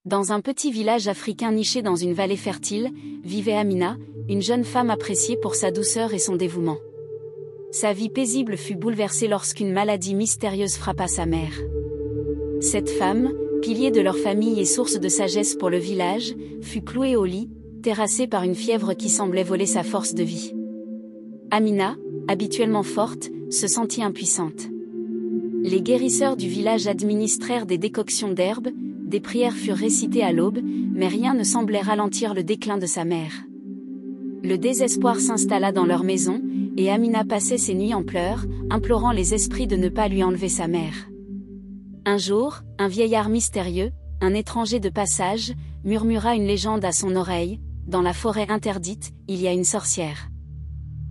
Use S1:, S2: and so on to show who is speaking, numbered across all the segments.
S1: Dans un petit village africain niché dans une vallée fertile, vivait Amina, une jeune femme appréciée pour sa douceur et son dévouement. Sa vie paisible fut bouleversée lorsqu'une maladie mystérieuse frappa sa mère. Cette femme, pilier de leur famille et source de sagesse pour le village, fut clouée au lit, terrassée par une fièvre qui semblait voler sa force de vie. Amina, habituellement forte, se sentit impuissante. Les guérisseurs du village administrèrent des décoctions d'herbes, des prières furent récitées à l'aube, mais rien ne semblait ralentir le déclin de sa mère. Le désespoir s'installa dans leur maison, et Amina passait ses nuits en pleurs, implorant les esprits de ne pas lui enlever sa mère. Un jour, un vieillard mystérieux, un étranger de passage, murmura une légende à son oreille: dans la forêt interdite, il y a une sorcière.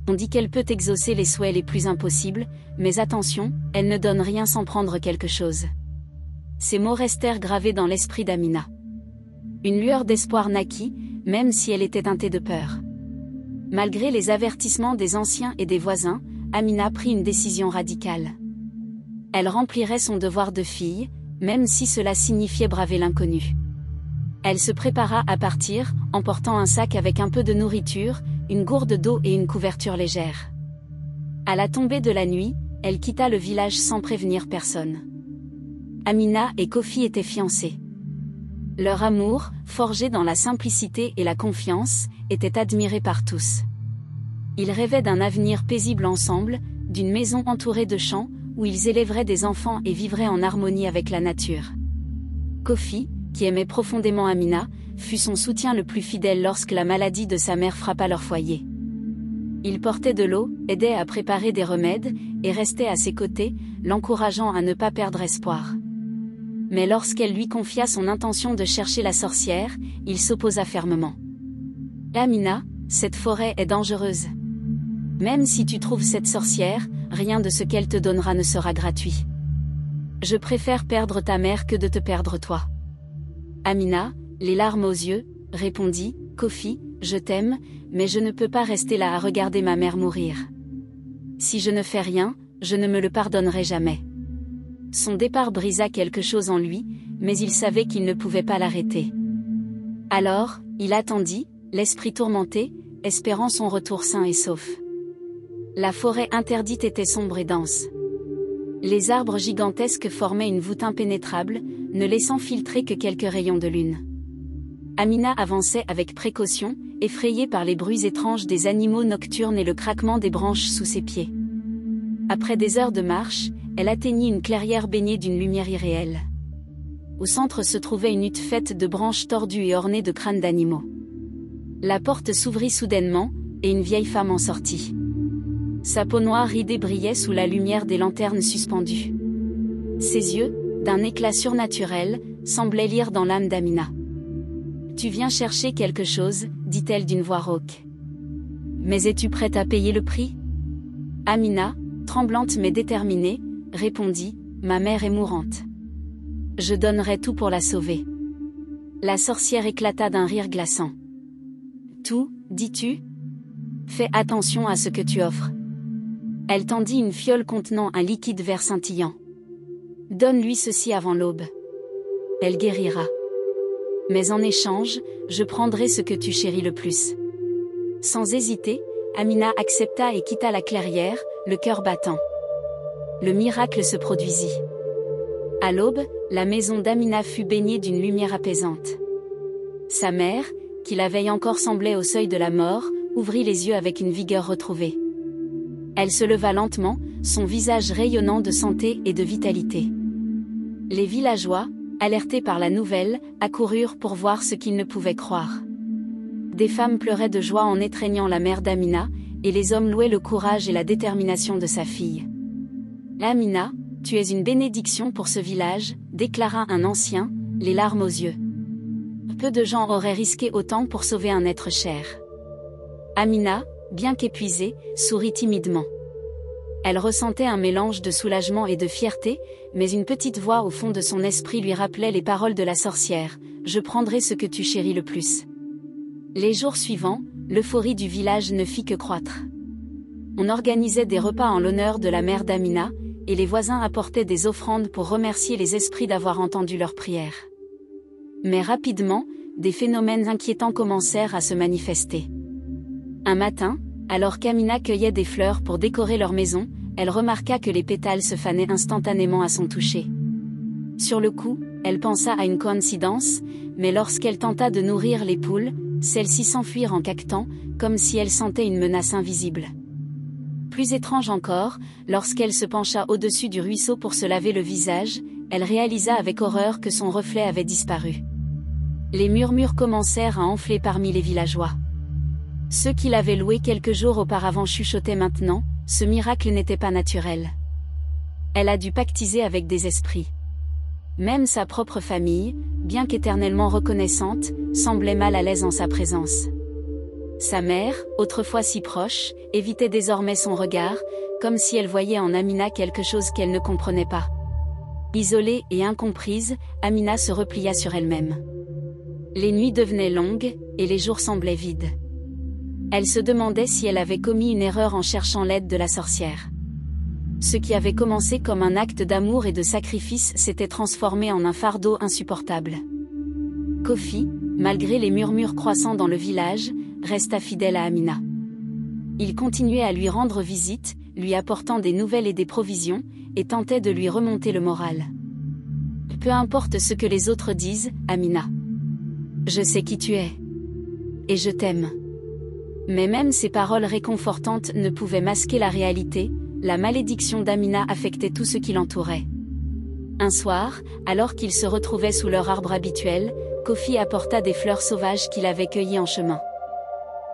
S1: On dit qu'elle peut exaucer les souhaits les plus impossibles, mais attention, elle ne donne rien sans prendre quelque chose. Ces mots restèrent gravés dans l'esprit d'Amina. Une lueur d'espoir naquit, même si elle était teintée de peur. Malgré les avertissements des anciens et des voisins, Amina prit une décision radicale. Elle remplirait son devoir de fille, même si cela signifiait braver l'inconnu. Elle se prépara à partir, emportant un sac avec un peu de nourriture, une gourde d'eau et une couverture légère. À la tombée de la nuit, elle quitta le village sans prévenir personne. Amina et Kofi étaient fiancés. Leur amour, forgé dans la simplicité et la confiance, était admiré par tous. Ils rêvaient d'un avenir paisible ensemble, d'une maison entourée de champs, où ils élèveraient des enfants et vivraient en harmonie avec la nature. Kofi, qui aimait profondément Amina, fut son soutien le plus fidèle lorsque la maladie de sa mère frappa leur foyer. Il portait de l'eau, aidait à préparer des remèdes, et restait à ses côtés, l'encourageant à ne pas perdre espoir. Mais lorsqu'elle lui confia son intention de chercher la sorcière, il s'opposa fermement. « Amina, cette forêt est dangereuse. Même si tu trouves cette sorcière, rien de ce qu'elle te donnera ne sera gratuit. Je préfère perdre ta mère que de te perdre toi. » Amina, les larmes aux yeux, répondit: « Kofi, je t'aime, mais je ne peux pas rester là à regarder ma mère mourir. Si je ne fais rien, je ne me le pardonnerai jamais. » Son départ brisa quelque chose en lui, mais il savait qu'il ne pouvait pas l'arrêter. Alors, il attendit, l'esprit tourmenté, espérant son retour sain et sauf. La forêt interdite était sombre et dense. Les arbres gigantesques formaient une voûte impénétrable, ne laissant filtrer que quelques rayons de lune. Amina avançait avec précaution, effrayée par les bruits étranges des animaux nocturnes et le craquement des branches sous ses pieds. Après des heures de marche, elle atteignit une clairière baignée d'une lumière irréelle. Au centre se trouvait une hutte faite de branches tordues et ornées de crânes d'animaux. La porte s'ouvrit soudainement, et une vieille femme en sortit. Sa peau noire ridée brillait sous la lumière des lanternes suspendues. Ses yeux, d'un éclat surnaturel, semblaient lire dans l'âme d'Amina. « Tu viens chercher quelque chose » dit-elle d'une voix rauque. « Mais es-tu prête à payer le prix ?» Amina, tremblante mais déterminée, répondit: « Ma mère est mourante. Je donnerai tout pour la sauver. » La sorcière éclata d'un rire glaçant. « Tout, dis-tu ? Fais attention à ce que tu offres. » Elle tendit une fiole contenant un liquide vert scintillant. « Donne-lui ceci avant l'aube. Elle guérira. Mais en échange, je prendrai ce que tu chéris le plus. » Sans hésiter, Amina accepta et quitta la clairière, le cœur battant. Le miracle se produisit. À l'aube, la maison d'Amina fut baignée d'une lumière apaisante. Sa mère, qui la veille encore semblait au seuil de la mort, ouvrit les yeux avec une vigueur retrouvée. Elle se leva lentement, son visage rayonnant de santé et de vitalité. Les villageois, alertés par la nouvelle, accoururent pour voir ce qu'ils ne pouvaient croire. Des femmes pleuraient de joie en étreignant la mère d'Amina, et les hommes louaient le courage et la détermination de sa fille. « Amina, tu es une bénédiction pour ce village » déclara un ancien, les larmes aux yeux. Peu de gens auraient risqué autant pour sauver un être cher. Amina, bien qu'épuisée, sourit timidement. Elle ressentait un mélange de soulagement et de fierté, mais une petite voix au fond de son esprit lui rappelait les paroles de la sorcière: « Je prendrai ce que tu chéris le plus. » Les jours suivants, l'euphorie du village ne fit que croître. On organisait des repas en l'honneur de la mère d'Amina, et les voisins apportaient des offrandes pour remercier les esprits d'avoir entendu leurs prières. Mais rapidement, des phénomènes inquiétants commencèrent à se manifester. Un matin, alors qu'Amina cueillait des fleurs pour décorer leur maison, elle remarqua que les pétales se fanaient instantanément à son toucher. Sur le coup, elle pensa à une coïncidence, mais lorsqu'elle tenta de nourrir les poules, celles-ci s'enfuirent en caquetant, comme si elles sentaient une menace invisible. Plus étrange encore, lorsqu'elle se pencha au-dessus du ruisseau pour se laver le visage, elle réalisa avec horreur que son reflet avait disparu. Les murmures commencèrent à enfler parmi les villageois. Ceux qui l'avaient loué quelques jours auparavant chuchotaient maintenant, ce miracle n'était pas naturel. Elle a dû pactiser avec des esprits. Même sa propre famille, bien qu'éternellement reconnaissante, semblait mal à l'aise en sa présence. Sa mère, autrefois si proche, évitait désormais son regard, comme si elle voyait en Amina quelque chose qu'elle ne comprenait pas. Isolée et incomprise, Amina se replia sur elle-même. Les nuits devenaient longues, et les jours semblaient vides. Elle se demandait si elle avait commis une erreur en cherchant l'aide de la sorcière. Ce qui avait commencé comme un acte d'amour et de sacrifice s'était transformé en un fardeau insupportable. Kofi, malgré les murmures croissants dans le village, resta fidèle à Amina. Il continuait à lui rendre visite, lui apportant des nouvelles et des provisions, et tentait de lui remonter le moral. Peu importe ce que les autres disent, Amina. Je sais qui tu es. Et je t'aime. Mais même ces paroles réconfortantes ne pouvaient masquer la réalité, la malédiction d'Amina affectait tout ce qui l'entourait. Un soir, alors qu'ils se retrouvaient sous leur arbre habituel, Kofi apporta des fleurs sauvages qu'il avait cueillies en chemin.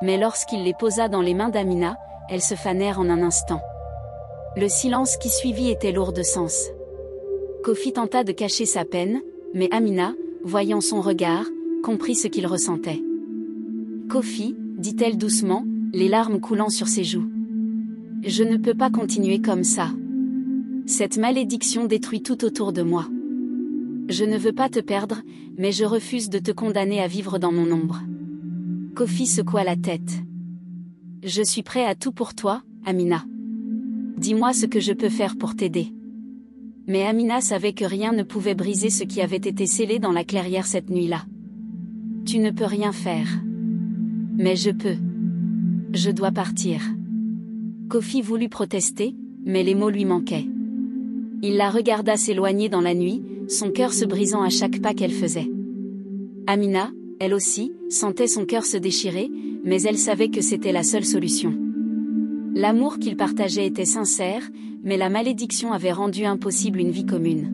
S1: Mais lorsqu'il les posa dans les mains d'Amina, elles se fanèrent en un instant. Le silence qui suivit était lourd de sens. Kofi tenta de cacher sa peine, mais Amina, voyant son regard, comprit ce qu'il ressentait. « Kofi, dit-elle doucement, les larmes coulant sur ses joues. Je ne peux pas continuer comme ça. Cette malédiction détruit tout autour de moi. Je ne veux pas te perdre, mais je refuse de te condamner à vivre dans mon ombre. » Kofi secoua la tête. « Je suis prêt à tout pour toi, Amina. Dis-moi ce que je peux faire pour t'aider. » Mais Amina savait que rien ne pouvait briser ce qui avait été scellé dans la clairière cette nuit-là. « Tu ne peux rien faire. Mais je peux. Je dois partir. » Kofi voulut protester, mais les mots lui manquaient. Il la regarda s'éloigner dans la nuit, son cœur se brisant à chaque pas qu'elle faisait. Amina, elle aussi, sentait son cœur se déchirer, mais elle savait que c'était la seule solution. L'amour qu'ils partageaient était sincère, mais la malédiction avait rendu impossible une vie commune.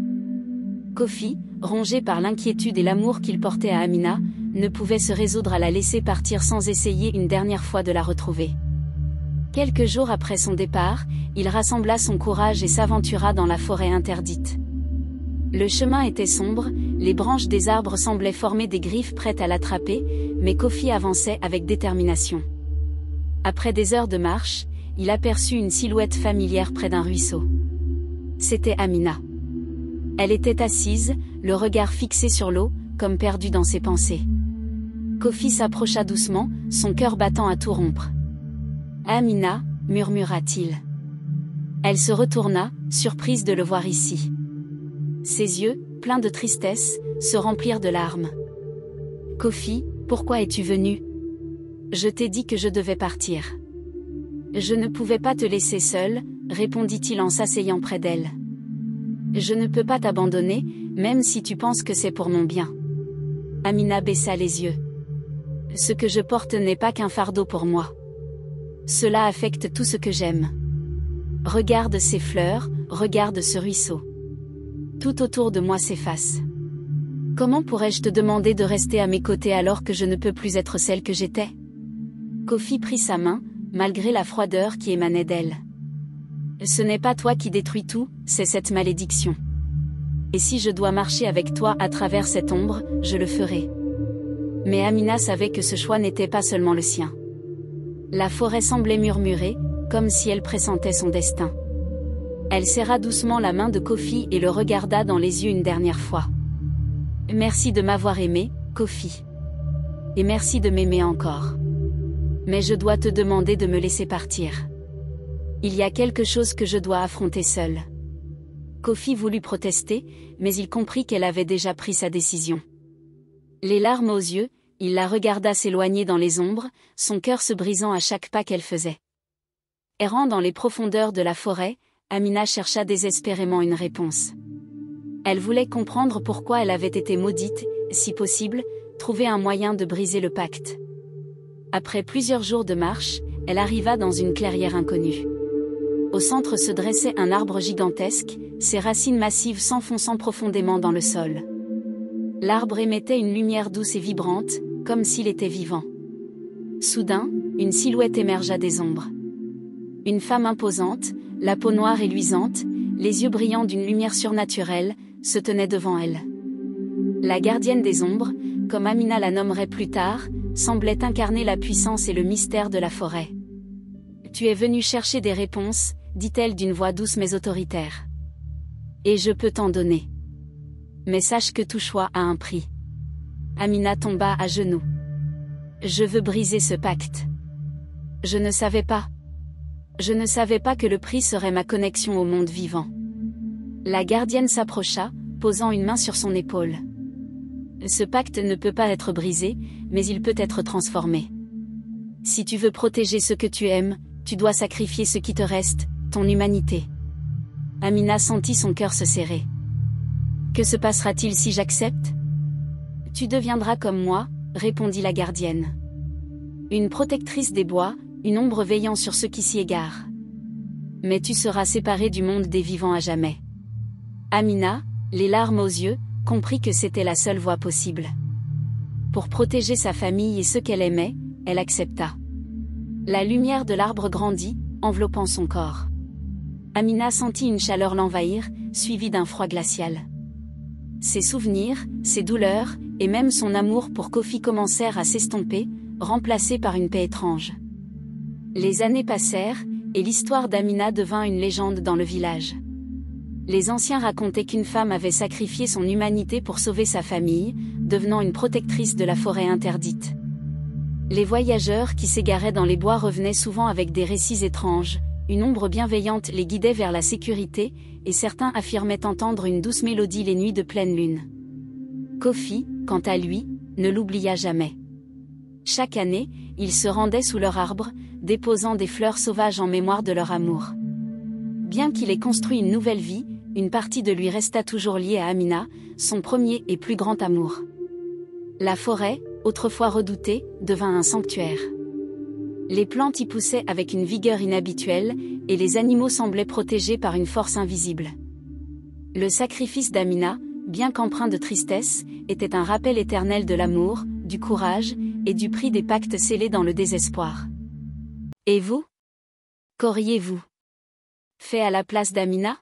S1: Kofi, rongé par l'inquiétude et l'amour qu'il portait à Amina, ne pouvait se résoudre à la laisser partir sans essayer une dernière fois de la retrouver. Quelques jours après son départ, il rassembla son courage et s'aventura dans la forêt interdite. Le chemin était sombre, les branches des arbres semblaient former des griffes prêtes à l'attraper, mais Kofi avançait avec détermination. Après des heures de marche, il aperçut une silhouette familière près d'un ruisseau. C'était Amina. Elle était assise, le regard fixé sur l'eau, comme perdue dans ses pensées. Kofi s'approcha doucement, son cœur battant à tout rompre. « Amina » murmura-t-il. Elle se retourna, surprise de le voir ici. Ses yeux, pleins de tristesse, se remplirent de larmes. « Kofi, pourquoi es-tu venu ? Je t'ai dit que je devais partir. »« Je ne pouvais pas te laisser seule, » répondit-il en s'asseyant près d'elle. « Je ne peux pas t'abandonner, même si tu penses que c'est pour mon bien. » Amina baissa les yeux. « Ce que je porte n'est pas qu'un fardeau pour moi. Cela affecte tout ce que j'aime. Regarde ces fleurs, regarde ce ruisseau. Tout autour de moi s'efface. Comment pourrais-je te demander de rester à mes côtés alors que je ne peux plus être celle que j'étais ? » Kofi prit sa main, malgré la froideur qui émanait d'elle. « Ce n'est pas toi qui détruis tout, c'est cette malédiction. Et si je dois marcher avec toi à travers cette ombre, je le ferai. » Mais Amina savait que ce choix n'était pas seulement le sien. La forêt semblait murmurer, comme si elle pressentait son destin. Elle serra doucement la main de Kofi et le regarda dans les yeux une dernière fois. « Merci de m'avoir aimé, Kofi. Et merci de m'aimer encore. Mais je dois te demander de me laisser partir. Il y a quelque chose que je dois affronter seule. » Kofi voulut protester, mais il comprit qu'elle avait déjà pris sa décision. Les larmes aux yeux, il la regarda s'éloigner dans les ombres, son cœur se brisant à chaque pas qu'elle faisait. Errant dans les profondeurs de la forêt, Amina chercha désespérément une réponse. Elle voulait comprendre pourquoi elle avait été maudite, si possible, trouver un moyen de briser le pacte. Après plusieurs jours de marche, elle arriva dans une clairière inconnue. Au centre se dressait un arbre gigantesque, ses racines massives s'enfonçant profondément dans le sol. L'arbre émettait une lumière douce et vibrante, comme s'il était vivant. Soudain, une silhouette émergea des ombres. Une femme imposante, la peau noire et luisante, les yeux brillants d'une lumière surnaturelle, se tenait devant elle. La gardienne des ombres, comme Amina la nommerait plus tard, semblait incarner la puissance et le mystère de la forêt. « Tu es venue chercher des réponses », dit-elle d'une voix douce mais autoritaire. « Et je peux t'en donner. Mais sache que tout choix a un prix. » Amina tomba à genoux. « Je veux briser ce pacte. Je ne savais pas. Je ne savais pas que le prix serait ma connexion au monde vivant. » La gardienne s'approcha, posant une main sur son épaule. « Ce pacte ne peut pas être brisé, mais il peut être transformé. Si tu veux protéger ce que tu aimes, tu dois sacrifier ce qui te reste, ton humanité. » Amina sentit son cœur se serrer. « Que se passera-t-il si j'accepte ? » « Tu deviendras comme moi, » répondit la gardienne. « Une protectrice des bois, une ombre veillant sur ceux qui s'y égarent. Mais tu seras séparée du monde des vivants à jamais. » Amina, les larmes aux yeux, comprit que c'était la seule voie possible. Pour protéger sa famille et ceux qu'elle aimait, elle accepta. La lumière de l'arbre grandit, enveloppant son corps. Amina sentit une chaleur l'envahir, suivie d'un froid glacial. Ses souvenirs, ses douleurs, et même son amour pour Kofi commencèrent à s'estomper, remplacés par une paix étrange. Les années passèrent, et l'histoire d'Amina devint une légende dans le village. Les anciens racontaient qu'une femme avait sacrifié son humanité pour sauver sa famille, devenant une protectrice de la forêt interdite. Les voyageurs qui s'égaraient dans les bois revenaient souvent avec des récits étranges, une ombre bienveillante les guidait vers la sécurité, et certains affirmaient entendre une douce mélodie les nuits de pleine lune. Kofi, quant à lui, ne l'oublia jamais. Chaque année, il se rendait sous leur arbre, déposant des fleurs sauvages en mémoire de leur amour. Bien qu'il ait construit une nouvelle vie, une partie de lui resta toujours liée à Amina, son premier et plus grand amour. La forêt, autrefois redoutée, devint un sanctuaire. Les plantes y poussaient avec une vigueur inhabituelle, et les animaux semblaient protégés par une force invisible. Le sacrifice d'Amina, bien qu'empreint de tristesse, était un rappel éternel de l'amour, du courage, et du prix des pactes scellés dans le désespoir. Et vous ? Qu'auriez-vous fait à la place d'Amina ?